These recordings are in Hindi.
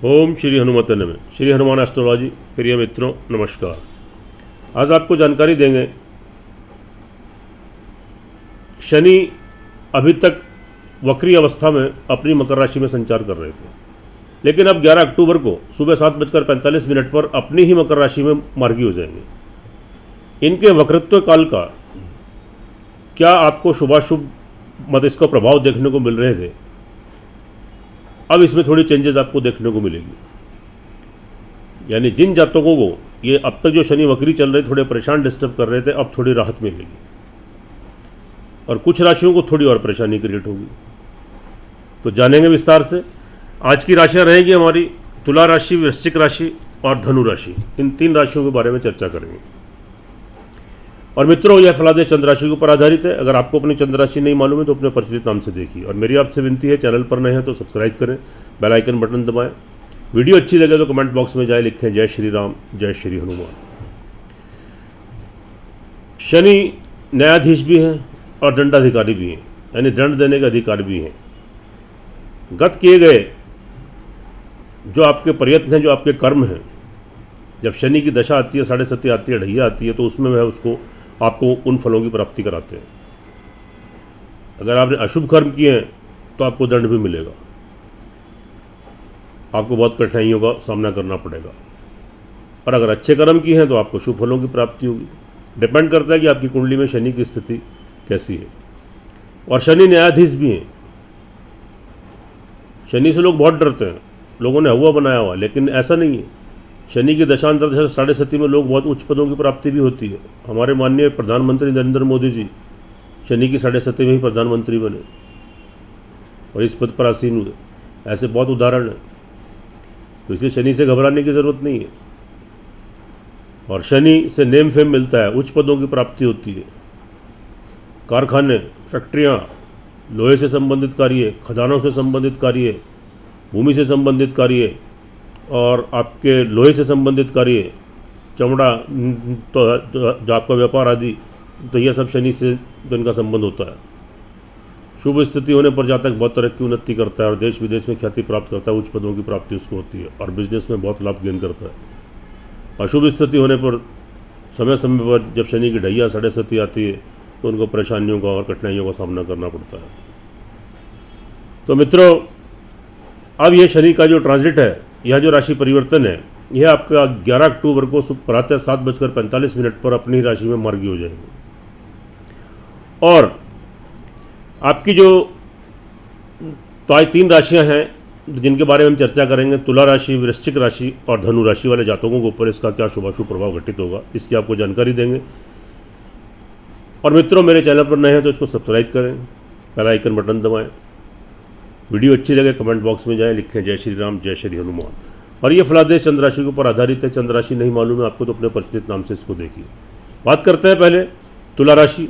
ओम श्री हनुमते नमः। श्री हनुमान एस्ट्रोलॉजी प्रिय मित्रों नमस्कार। आज आपको जानकारी देंगे, शनि अभी तक वक्री अवस्था में अपनी मकर राशि में संचार कर रहे थे, लेकिन अब 11 अक्टूबर को सुबह 7:45 पर अपनी ही मकर राशि में मार्गी हो जाएंगे। इनके वक्रत्व काल का क्या आपको शुभाशुभ इसका प्रभाव देखने को मिल रहे थे, अब इसमें थोड़ी चेंजेस आपको देखने को मिलेगी। यानी जिन जातकों को ये अब तक जो शनि वक्री चल रहे थोड़े परेशान डिस्टर्ब कर रहे थे, अब थोड़ी राहत मिलेगी और कुछ राशियों को थोड़ी और परेशानी क्रिएट होगी। तो जानेंगे विस्तार से। आज की राशियां रहेगी हमारी तुला राशि, वृश्चिक राशि और धनु राशि। इन 3 राशियों के बारे में चर्चा करेंगे। और मित्रों, यह फलादेश चंद्र राशि के ऊपर आधारित है। अगर आपको अपनी चंद्र राशि नहीं मालूम है तो अपने प्रचलित नाम से देखिए। और मेरी आपसे विनती है, चैनल पर नए हैं तो सब्सक्राइब करें, बेल आइकन बटन दबाएं। वीडियो अच्छी लगे तो कमेंट बॉक्स में जाए लिखें जय श्री राम, जय श्री हनुमान। शनि न्यायाधीश भी हैं और दंडाधिकारी भी हैं, यानी दंड देने के अधिकार भी हैं। गत किए गए जो आपके प्रयत्न हैं, जो आपके कर्म हैं, जब शनि की दशा आती है, 7.5 आती है, ढैया आती है, तो उसमें वह उसको आपको उन फलों की प्राप्ति कराते हैं। अगर आपने अशुभ कर्म किए हैं तो आपको दंड भी मिलेगा, आपको बहुत कठिनाइयों का सामना करना पड़ेगा। और अगर अच्छे कर्म किए हैं तो आपको शुभ फलों की प्राप्ति होगी। डिपेंड करता है कि आपकी कुंडली में शनि की स्थिति कैसी है। और शनि न्यायाधीश भी हैं। शनि से लोग बहुत डरते हैं, लोगों ने हवा बनाया हुआ, लेकिन ऐसा नहीं है। शनि की दशांतर 7.5 में लोग बहुत उच्च पदों की प्राप्ति भी होती है। हमारे माननीय प्रधानमंत्री नरेंद्र मोदी जी शनि की 7.5 में ही प्रधानमंत्री बने और इस पद पर आसीन हुए। ऐसे बहुत उदाहरण हैं। तो इसलिए शनि से घबराने की ज़रूरत नहीं है। और शनि से नेम फेम मिलता है, उच्च पदों की प्राप्ति होती है। कारखाने, फैक्ट्रियाँ, लोहे से संबंधित कार्य, खजानों से संबंधित कार्य, भूमि से संबंधित कार्य और आपके लोहे से संबंधित कार्य, चमड़ा, तो जो आपका व्यापार आदि, तो यह सब शनि से तो इनका संबंध होता है। शुभ स्थिति होने पर जातक बहुत तरक्की उन्नति करता है और देश विदेश में ख्याति प्राप्त करता है। उच्च पदों की प्राप्ति उसको होती है और बिजनेस में बहुत लाभ गेन करता है। अशुभ स्थिति होने पर समय समय पर जब शनि की ढैया 7.5 आती है तो उनको परेशानियों का और कठिनाइयों का सामना करना पड़ता है। तो मित्रों, अब ये शनि का जो ट्रांजिट है, यह जो राशि परिवर्तन है, यह आपका 11 अक्टूबर को प्रातः 7:45 पर अपनी राशि में मार्गी हो जाएगी। और आपकी जो तो आज 3 राशियां हैं जिनके बारे में हम चर्चा करेंगे, तुला राशि, वृश्चिक राशि और धनु राशि वाले जातकों के ऊपर इसका क्या शुभाशुभ प्रभाव घटित होगा, इसकी आपको जानकारी देंगे। और मित्रों, मेरे चैनल पर नए हैं तो इसको सब्सक्राइब करें, बेल आइकन बटन दबाएं। वीडियो अच्छी लगे कमेंट बॉक्स में जाएं, लिखें जय श्री राम, जय श्री हनुमान। और ये फलादेश चंद्र राशि के ऊपर आधारित है। चंद्र राशि नहीं मालूम है आपको तो अपने प्रचलित नाम से इसको देखिए। बात करते हैं पहले तुला राशि।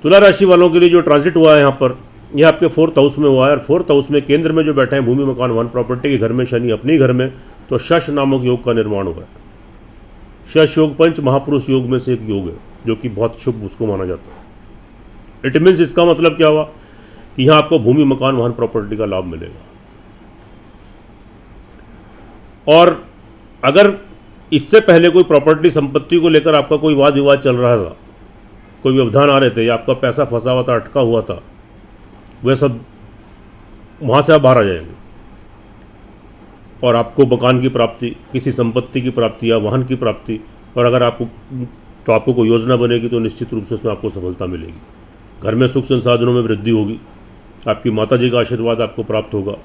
तुला राशि वालों के लिए जो ट्रांजिट हुआ है यहाँ पर, यह आपके 4th हाउस में हुआ है। और 4th हाउस में केंद्र में जो बैठे हैं, भूमि, मकान, वन, प्रॉपर्टी के घर में शनि, अपने घर में, तो शश नामक योग का निर्माण हुआ है। शश योग पंच महापुरुष योग में से एक योग है जो कि बहुत शुभ उसको माना जाता है। इट मीन्स, इसका मतलब क्या हुआ कि यहाँ आपको भूमि, मकान, वाहन, प्रॉपर्टी का लाभ मिलेगा। और अगर इससे पहले कोई प्रॉपर्टी संपत्ति को लेकर आपका कोई वाद विवाद चल रहा था, कोई व्यवधान आ रहे थे या आपका पैसा फंसा हुआ था, अटका हुआ था, वह सब वहाँ से आप बाहर आ जाएंगे और आपको मकान की प्राप्ति, किसी संपत्ति की प्राप्ति या वाहन की प्राप्ति। और अगर आपको कोई योजना बनेगी तो निश्चित रूप से उसमें आपको सफलता मिलेगी। घर में सुख संसाधनों में वृद्धि होगी, आपकी माता जी का आशीर्वाद आपको प्राप्त होगा।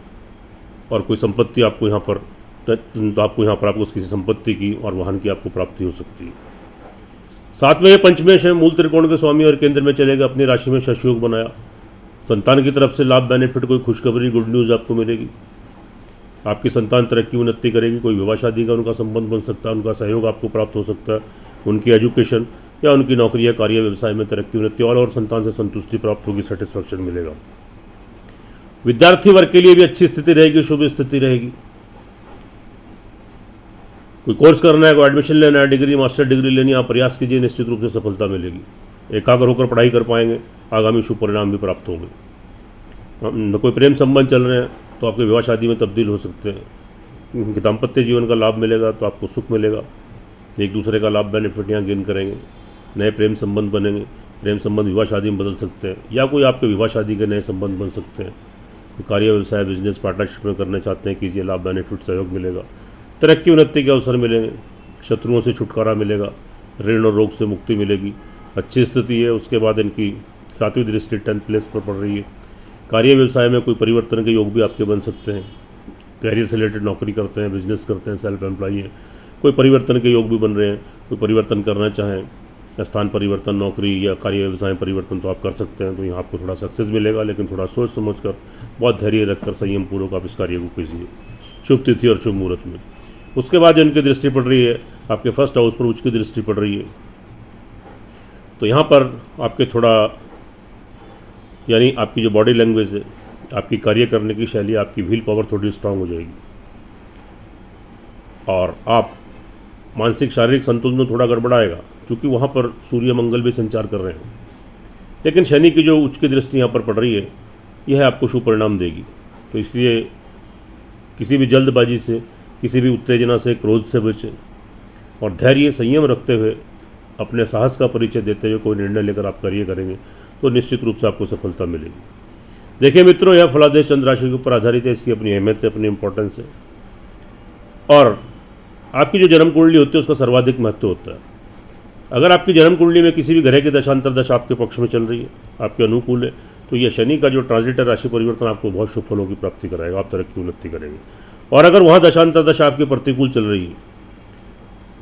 और कोई संपत्ति आपको यहाँ पर, तो आपको यहाँ पर आपको किसी संपत्ति की और वाहन की आपको प्राप्ति हो सकती है। साथ में ये पंचमेश है, मूल त्रिकोण के स्वामी और केंद्र में चलेगा। अपनी राशि में शश योग बनाया। संतान की तरफ से लाभ, बेनिफिट, कोई खुशखबरी, गुड न्यूज़ आपको मिलेगी। आपकी संतान तरक्की उन्नति करेगी। कोई विवाह शादी का उनका संबंध बन सकता है, उनका सहयोग आपको प्राप्त हो सकता है। उनकी एजुकेशन या उनकी नौकरी या कार्य व्यवसाय में तरक्की उन्नति और संतान से संतुष्टि प्राप्त होगी, सेटिस्फैक्शन मिलेगा। विद्यार्थी वर्ग के लिए भी अच्छी स्थिति रहेगी, शुभ स्थिति रहेगी। कोई कोर्स करना है, कोई एडमिशन लेना है, डिग्री, मास्टर डिग्री लेनी है, आप प्रयास कीजिए, निश्चित रूप से सफलता मिलेगी। एकाग्र होकर पढ़ाई कर पाएंगे, आगामी शुभ परिणाम भी प्राप्त होंगे। कोई प्रेम संबंध चल रहे हैं तो आपके विवाह शादी में तब्दील हो सकते हैं। दाम्पत्य जीवन का लाभ मिलेगा तो आपको सुख मिलेगा, एक दूसरे का लाभ बेनिफिट यहाँ गेन करेंगे, नए प्रेम संबंध बनेंगे, प्रेम संबंध विवाह शादी में बदल सकते हैं या कोई आपके विवाह शादी के नए संबंध बन सकते हैं। तो कार्य व्यवसाय बिजनेस पार्टनरशिप में करना चाहते हैं कीजिए, लाभ बेनिफिट सहयोग मिलेगा, तरक्की उन्नति के अवसर मिलेंगे, शत्रुओं से छुटकारा मिलेगा, ऋण और रोग से मुक्ति मिलेगी, अच्छी स्थिति है। उसके बाद इनकी 7वीं दृष्टि 10th प्लेस पर पड़ रही है। कार्य व्यवसाय में कोई परिवर्तन के योग भी आपके बन सकते हैं, कैरियर से रिलेटेड नौकरी करते हैं, बिजनेस करते हैं, सेल्फ एम्प्लॉई हैं, कोई परिवर्तन के योग भी बन रहे हैं, कोई परिवर्तन करना चाहें, स्थान परिवर्तन, नौकरी या कार्य व्यवसाय परिवर्तन तो आप कर सकते हैं। तो यहाँ आपको थोड़ा सक्सेस मिलेगा, लेकिन थोड़ा सोच समझ कर, बहुत धैर्य रखकर, संयम पूर्वक आप इस कार्य को कीजिए शुभ तिथि और शुभ मुहूर्त में। उसके बाद इनकी दृष्टि पड़ रही है आपके फर्स्ट हाउस पर, उच्च की दृष्टि पड़ रही है। तो यहाँ पर आपके थोड़ा यानी आपकी जो बॉडी लैंग्वेज है, आपकी कार्य करने की शैली, आपकी व्हील पावर थोड़ी स्ट्रांग हो जाएगी और आप मानसिक शारीरिक संतुलन में थोड़ा गड़बड़ाएगा, क्योंकि वहाँ पर सूर्य मंगल भी संचार कर रहे हैं। लेकिन शनि की जो उच्च की दृष्टि यहाँ पर पड़ रही है, यह आपको शुभ परिणाम देगी। तो इसलिए किसी भी जल्दबाजी से, किसी भी उत्तेजना से, क्रोध से बचें और धैर्य संयम रखते हुए, अपने साहस का परिचय देते हुए कोई निर्णय लेकर आप कार्य करेंगे तो निश्चित रूप से आपको सफलता मिलेगी। देखिए मित्रों, यह फलादेश चंद्र राशि के ऊपर आधारित है, इसकी अपनी अहमियत है, अपनी इंपॉर्टेंस है और आपकी जो जन्म कुंडली होती है उसका सर्वाधिक महत्व होता है। अगर आपकी जन्म कुंडली में किसी भी ग्रह की दशांतर दशा आपके पक्ष में चल रही है, आपके अनुकूल है, तो यह शनि का जो ट्रांजिट है, राशि परिवर्तन, आपको बहुत शुभ फलों की प्राप्ति कराएगा, आप तरक्की उन्नति करेंगे। और अगर वहाँ दशांतर दशा आपकी प्रतिकूल चल रही है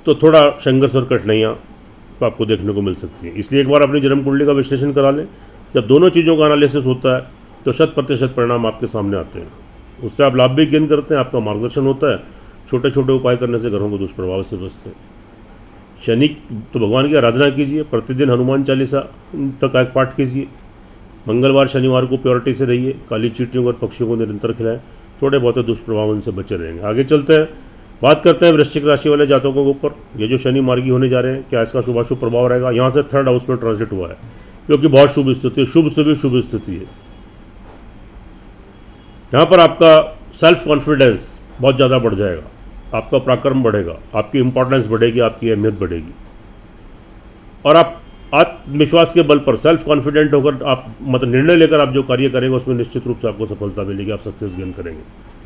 तो थोड़ा संघर्ष और कठिनाइयाँ तो आपको देखने को मिल सकती है। इसलिए एक बार अपनी जन्म कुंडली का विश्लेषण करा लें। जब दोनों चीज़ों का एनालिसिस होता है तो 100% परिणाम आपके सामने आते हैं, उससे आप लाभ भी गेन करते हैं, आपका मार्गदर्शन होता है, छोटे छोटे उपाय करने से घरों को दुष्प्रभाव से बचते हैं। शनि तो भगवान की आराधना कीजिए, प्रतिदिन हनुमान चालीसा तक एक पाठ कीजिए, मंगलवार शनिवार को प्योरिटी से रहिए, काली चींटियों और पक्षियों को निरंतर खिलाएं, थोड़े बहुत दुष्प्रभाव उनसे बचे रहेंगे। आगे चलते हैं, बात करते हैं वृश्चिक राशि वाले जातकों के ऊपर। ये जो शनि मार्गी होने जा रहे हैं, क्या इसका शुभाशुभ प्रभाव रहेगा? यहाँ से 3rd हाउस में ट्रांजिट हुआ है, क्योंकि बहुत शुभ स्थिति है, शुभ से भी शुभ स्थिति है। यहाँ पर आपका सेल्फ कॉन्फिडेंस बहुत ज़्यादा बढ़ जाएगा, आपका पराक्रम बढ़ेगा, आपकी इंपॉर्टेंस बढ़ेगी, आपकी अहमियत बढ़ेगी और आप आत्मविश्वास के बल पर सेल्फ कॉन्फिडेंट होकर आप मतलब निर्णय लेकर आप जो कार्य करेंगे उसमें निश्चित रूप से आपको सफलता मिलेगी, आप सक्सेस गेन करेंगे,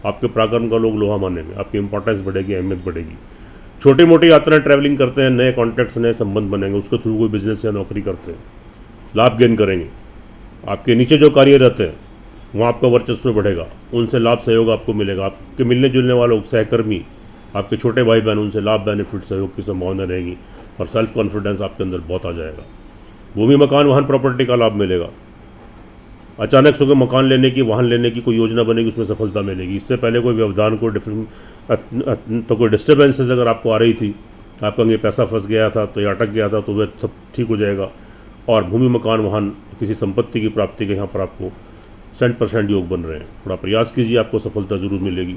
आपके पराक्रम का लोग लोहा मानेंगे, आपकी इंपॉर्टेंस बढ़ेगी, अहमियत बढ़ेगी। छोटी मोटी यात्राएं, ट्रैवलिंग करते हैं, नए कॉन्टैक्ट्स, नए संबंध बनेंगे, उसके थ्रू कोई बिजनेस या नौकरी करते हैं, लाभ गेन करेंगे। आपके नीचे जो कार्य रहते हैं वहाँ आपका वर्चस्व बढ़ेगा, उनसे लाभ सहयोग आपको मिलेगा, आपके मिलने जुलने वालों सहकर्मी, आपके छोटे भाई बहन, उनसे लाभ बेनिफिट सहयोग की संभावना रहेगी और सेल्फ कॉन्फिडेंस आपके अंदर बहुत आ जाएगा। भूमि मकान वाहन प्रॉपर्टी का लाभ मिलेगा, अचानक से कोई मकान लेने की, वाहन लेने की कोई योजना बनेगी, उसमें सफलता मिलेगी। इससे पहले कोई व्यवधान को तो कोई डिस्टर्बेंसेस अगर आपको आ रही थी, आपका ये पैसा फंस गया था तो ये अटक गया था, तो वह सब ठीक हो जाएगा और भूमि मकान वाहन किसी संपत्ति की प्राप्ति के यहाँ पर आपको 100% योग बन रहे हैं। थोड़ा प्रयास कीजिए, आपको सफलता जरूर मिलेगी।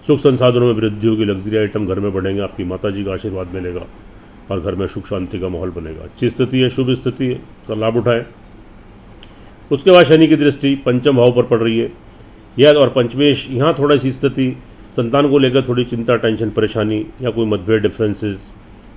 सुख संसाधनों में वृद्धि होगी, लग्जरी आइटम घर में बढ़ेंगे, आपकी माता जी का आशीर्वाद मिलेगा और घर में सुख शांति का माहौल बनेगा। अच्छी स्थिति है, शुभ स्थिति है, तो लाभ उठाएं। उसके बाद शनि की दृष्टि 5वें भाव पर पड़ रही है, यह और पंचमेश, यहाँ थोड़ा सी स्थिति संतान को लेकर थोड़ी चिंता, टेंशन, परेशानी या कोई मतभेद, डिफरेंसेस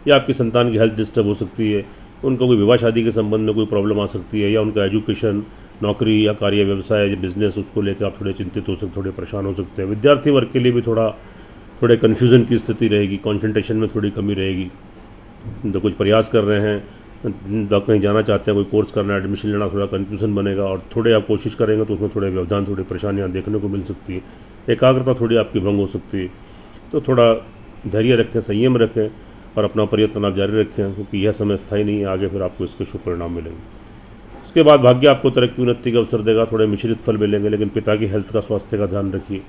या आपकी संतान की हेल्थ डिस्टर्ब हो सकती है, उनका कोई विवाह शादी के संबंध में कोई प्रॉब्लम आ सकती है या उनका एजुकेशन, नौकरी या कार्य व्यवसाय या बिजनेस, उसको लेकर आप थोड़े चिंतित हो सकते, थोड़े परेशान हो सकते हैं। विद्यार्थी वर्ग के लिए भी थोड़े कन्फ्यूज़न की स्थिति रहेगी, कॉन्सेंट्रेशन में थोड़ी कमी रहेगी। तो कुछ प्रयास कर रहे हैं, कहीं जाना चाहते हैं, कोई कोर्स करना है, एडमिशन लेना, थोड़ा कन्फ्यूज़न बनेगा और थोड़े आप कोशिश करेंगे तो उसमें थोड़े व्यवधान, थोड़ी परेशानियाँ देखने को मिल सकती है, एकाग्रता थोड़ी आपकी भंग हो सकती है। तो थोड़ा धैर्य रखें, संयम रखें और अपना प्रयत्न आप जारी रखें, क्योंकि यह समय स्थायी नहीं है, आगे फिर आपको इसके शुभ परिणाम मिलेंगे। उसके बाद भाग्य आपको तरक्की उन्नति का अवसर देगा, थोड़े मिश्रित फल मिलेंगे, लेकिन पिता की हेल्थ का, स्वास्थ्य का ध्यान रखिए।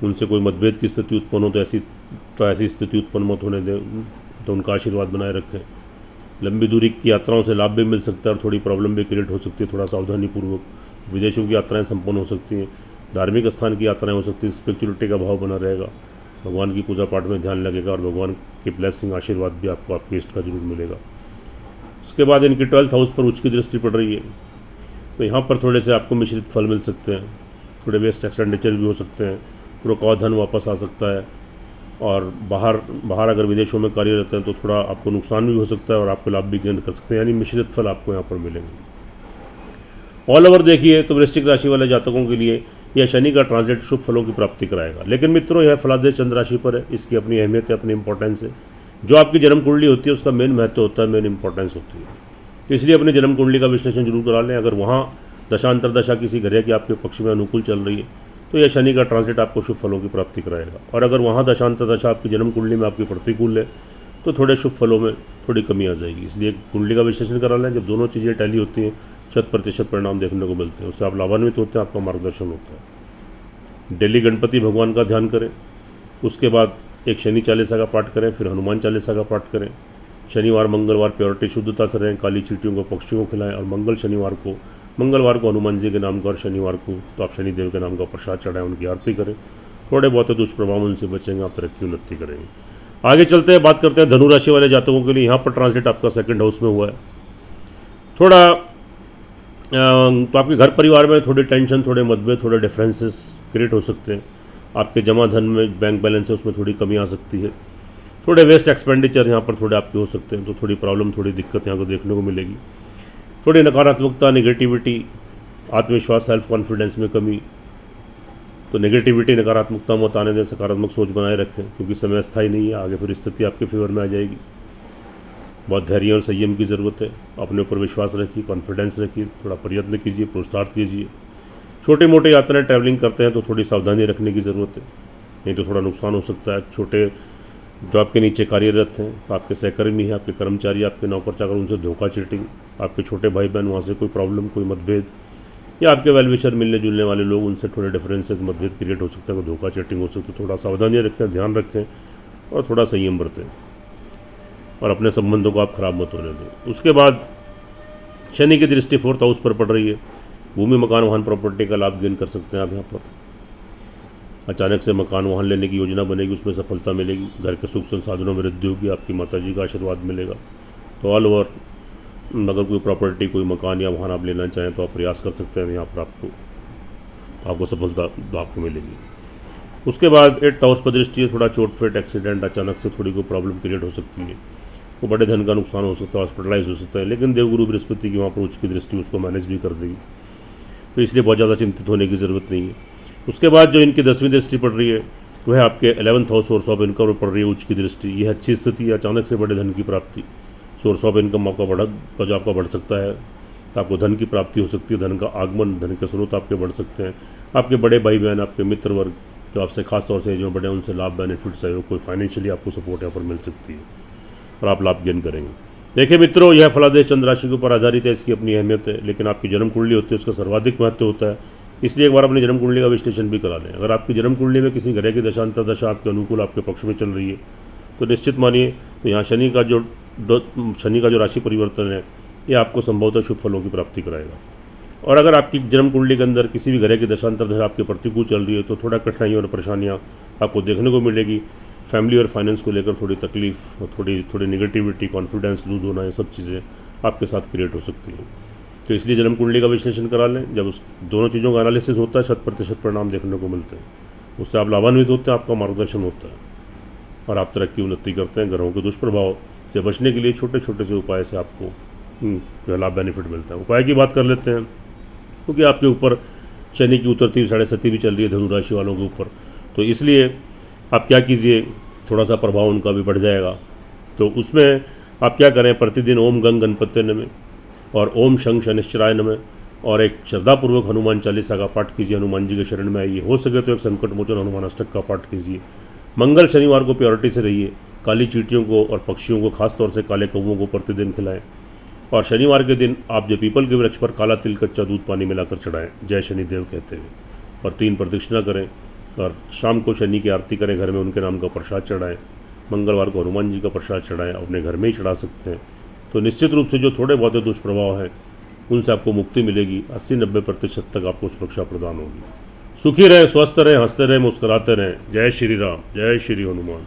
उनसे कोई मतभेद की स्थिति उत्पन्न हो तो ऐसी स्थिति उत्पन्न मत होने दें, तो उनका आशीर्वाद बनाए रखें। लंबी दूरी की यात्राओं से लाभ भी मिल सकता है और थोड़ी प्रॉब्लम भी क्रिएट हो सकती है, थोड़ा सावधानीपूर्वक। विदेशों की यात्राएं संपन्न हो सकती हैं, धार्मिक स्थान की यात्राएं हो सकती हैं, स्पिरिचुअलिटी का भाव बना रहेगा, भगवान की पूजा पाठ में ध्यान लगेगा और भगवान की ब्लेसिंग, आशीर्वाद भी आपको आपके इष्ट का जरूर मिलेगा। उसके बाद इनकी 12th हाउस पर उच्च की दृष्टि पड़ रही है, तो यहाँ पर थोड़े से आपको मिश्रित फल मिल सकते हैं, थोड़े वेस्ट एक्सपेंडिचर भी हो सकते हैं, रुका हुआ धन वापस आ सकता है, और बाहर अगर विदेशों में कार्यरत हैं तो थोड़ा आपको नुकसान भी हो सकता है और आपको लाभ भी गेन कर सकते हैं, यानी मिश्रित फल आपको यहाँ पर मिलेंगे। ऑल ओवर देखिए तो वृश्चिक राशि वाले जातकों के लिए यह शनि का ट्रांजिट शुभ फलों की प्राप्ति कराएगा। लेकिन मित्रों, यह फलादेश चंद्र राशि पर है, इसकी अपनी अहमियत है, अपनी इंपॉर्टेंस है। जो आपकी जन्म कुंडली होती है उसका मेन महत्व होता है, मेन इंपॉर्टेंस होती है। तो इसलिए अपनी जन्म कुंडली का विश्लेषण जरूर करा लें। अगर वहाँ दशांतर दशा किसी ग्रह की आपके पक्ष में अनुकूल चल रही है तो यह शनि का ट्रांजिट आपको शुभ फलों की प्राप्ति कराएगा, और अगर वहाँ दशांतर दशा आपकी जन्म कुंडली में आपकी प्रतिकूल है तो थोड़े शुभ फलों में थोड़ी कमी आ जाएगी। इसलिए कुंडली का विश्लेषण करा लें। जब दोनों चीज़ें टैली होती हैं 100% परिणाम देखने को मिलते हैं, उससे आप लाभान्वित होते हैं, आपका मार्गदर्शन होता है। डेली गणपति भगवान का ध्यान करें, उसके बाद एक शनि चालीसा का पाठ करें, फिर हनुमान चालीसा का पाठ करें। शनिवार मंगलवार प्योरिटी शुद्धता से रहें, काली चींटियों को पक्षियों को खिलाएं, और मंगलवार को हनुमान जी के नाम का और शनिवार को तो आप शनिदेव के नाम का प्रसाद चढ़ाएं, उनकी आरती करें। थोड़े बहुत दुष्प्रभाव उनसे बचेंगे, आप तरक्की उन्नति करेंगे। आगे चलते हैं, बात करते हैं धनु राशि वाले जातकों के लिए। यहाँ पर ट्रांसलेट आपका सेकंड हाउस में हुआ है। थोड़ा तो आपके घर परिवार में थोड़ी टेंशन, थोड़े मतभेद, थोड़े डिफरेंसेस क्रिएट हो सकते हैं। आपके जमा धन में बैंक बैलेंस है उसमें थोड़ी कमी आ सकती है। थोड़े वेस्ट एक्सपेंडिचर यहाँ पर थोड़े आपके हो सकते हैं, तो थोड़ी प्रॉब्लम, थोड़ी दिक्कत यहाँ को देखने को मिलेगी। थोड़ी नकारात्मकता, नेगेटिविटी, आत्मविश्वास, सेल्फ कॉन्फिडेंस में कमी। तो नेगेटिविटी, नकारात्मकता मत आने दें, सकारात्मक सोच बनाए रखें, क्योंकि समय अस्थायी नहीं है। आगे फिर स्थिति आपके फेवर में आ जाएगी। बहुत धैर्य और संयम की ज़रूरत है। अपने ऊपर विश्वास रखिए, कॉन्फिडेंस रखिए, थोड़ा प्रयत्न कीजिए, पुरुषार्थ कीजिए। छोटे मोटे यात्राएं ट्रैवलिंग करते हैं तो थोड़ी सावधानी रखने की ज़रूरत है, नहीं तो थोड़ा नुकसान हो सकता है। छोटे जो आपके नीचे कार्यरत हैं, आपके सहकर्मी हैं, आपके कर्मचारी, आपके नौकर चाकर, उनसे धोखा, चीटिंग, आपके छोटे भाई बहन, वहाँ से कोई प्रॉब्लम, कोई मतभेद, या आपके वेलविशर मिलने जुलने वाले लोग, उनसे थोड़े डिफरेंसेस, मतभेद क्रिएट हो सकता है, धोखा, चीटिंग हो सकती है। थोड़ा सावधानी रखें, ध्यान रखें और थोड़ा संयम बरतें, और अपने संबंधों को आप खराब मत होने दें। उसके बाद शनि की दृष्टि 4th हाउस पर पड़ रही है। भूमि, मकान, वाहन, प्रॉपर्टी का लाभ गेन कर सकते हैं आप। यहाँ पर अचानक से मकान, वाहन लेने की योजना बनेगी, उसमें सफलता मिलेगी। घर के सुख संसाधनों में वृद्धि होगी, आपकी माताजी का आशीर्वाद मिलेगा। तो ऑल ओवर अगर कोई प्रॉपर्टी, कोई मकान या वाहन आप लेना चाहें तो आप प्रयास कर सकते हैं, यहाँ पर आपको सफलता तो आपको मिलेगी। उसके बाद 8th हाउस पर दृष्टि है। थोड़ा चोट फेट, एक्सीडेंट, अचानक से थोड़ी कोई प्रॉब्लम क्रिएट हो सकती है, वो बड़े धन का नुकसान हो सकता है, हॉस्पिटलाइज हो सकता है। लेकिन देवगुरु बृहस्पति की वहाँ पर उच्च की दृष्टि उसको मैनेज भी कर देगी, तो इसलिए बहुत ज़्यादा चिंतित होने की ज़रूरत नहीं है। उसके बाद जो इनकी 10वीं दृष्टि पड़ रही है वह आपके 11th house source of income पड़ रही है, उच्च की दृष्टि। यह अच्छी स्थिति है, अचानक से बड़े धन की प्राप्ति, सोर्स ऑफ इनकम आपका बढ़ सकता है। आपको धन की प्राप्ति हो सकती है, धन का आगमन, धन के स्रोत आपके बढ़ सकते हैं। आपके बड़े भाई बहन, आपके मित्र वर्ग जो आपसे खास तौर से एज में बड़े हैं, उनसे लाभ, बेनिफिट, सहयोग, कोई फाइनेंशियली आपको सपोर्ट यहाँ पर मिल सकती है और आप लाभ गेन करेंगे। देखिए मित्रों, यह फलादेश चंद्र राशि के ऊपर आधारित है, इसकी अपनी अहमियत है। लेकिन आपकी जन्म कुंडली होती है, उसका सर्वाधिक महत्व होता है, इसलिए एक बार अपनी जन्म कुंडली का विश्लेषण भी करा लें। अगर आपकी जन्म कुंडली में किसी ग्रह की दशांतर दशा आपके अनुकूल, आपके पक्ष में चल रही है तो निश्चित मानिए तो यहाँ शनि का जो राशि परिवर्तन है ये आपको संभवतः शुभ फलों की प्राप्ति कराएगा। और अगर आपकी जन्म कुंडली के अंदर किसी भी ग्रह की दशांतर दशा आपके प्रतिकूल चल रही है तो थोड़ा कठिनाइयों और परेशानियाँ आपको देखने को मिलेगी। फैमिली और फाइनेंस को लेकर थोड़ी तकलीफ, थोड़ी निगेटिविटी, कॉन्फिडेंस लूज होना, ये सब चीज़ें आपके साथ क्रिएट हो सकती हैं। तो इसलिए जन्म कुंडली का विश्लेषण करा लें। जब उस दोनों चीज़ों का एनालिसिस होता है 100% परिणाम देखने को मिलते हैं, उससे आप लाभान्वित होते हैं, आपका मार्गदर्शन होता है और आप तरक्की उन्नति करते हैं। ग्रहों के दुष्प्रभाव से बचने के लिए छोटे छोटे से उपाय से आपको लाभ बेनिफिट मिलता है। उपाय की बात कर लेते हैं, क्योंकि आपके ऊपर शनि की उतरती 7.5 भी चल रही है धनु राशि वालों के ऊपर, तो इसलिए आप क्या कीजिए, थोड़ा सा प्रभाव उनका भी बढ़ जाएगा। तो उसमें आप क्या करें, प्रतिदिन ओम गंग गणपत्य नमः और ओम शंख शनिश्चराय नमः और एक श्रद्धापूर्वक हनुमान चालीसा का पाठ कीजिए। हनुमान जी के शरण में आइए, हो सके तो एक संकट मोचन हनुमान अष्टक का पाठ कीजिए। मंगल शनिवार को प्योरिटी से रहिए, काली चींटियों को और पक्षियों को, खासतौर से काले कौवों को प्रतिदिन खिलाएं। और शनिवार के दिन आप जो पीपल के वृक्ष पर काला तिल, कच्चा दूध, पानी मिलाकर चढ़ाएं, जय शनिदेव कहते हुए, और 3 प्रदक्षिणा करें। और शाम को शनि की आरती करें, घर में उनके नाम का प्रसाद चढ़ाएं। मंगलवार को हनुमान जी का प्रसाद चढ़ाएं, अपने घर में ही चढ़ा सकते हैं। तो निश्चित रूप से जो थोड़े बहुत दुष्प्रभाव हैं उनसे आपको मुक्ति मिलेगी। 80-90% तक आपको सुरक्षा प्रदान होगी। सुखी रहें, स्वस्थ रहें, हंसते रहें, मुस्कुराते रहें। जय श्री राम, जय श्री हनुमान।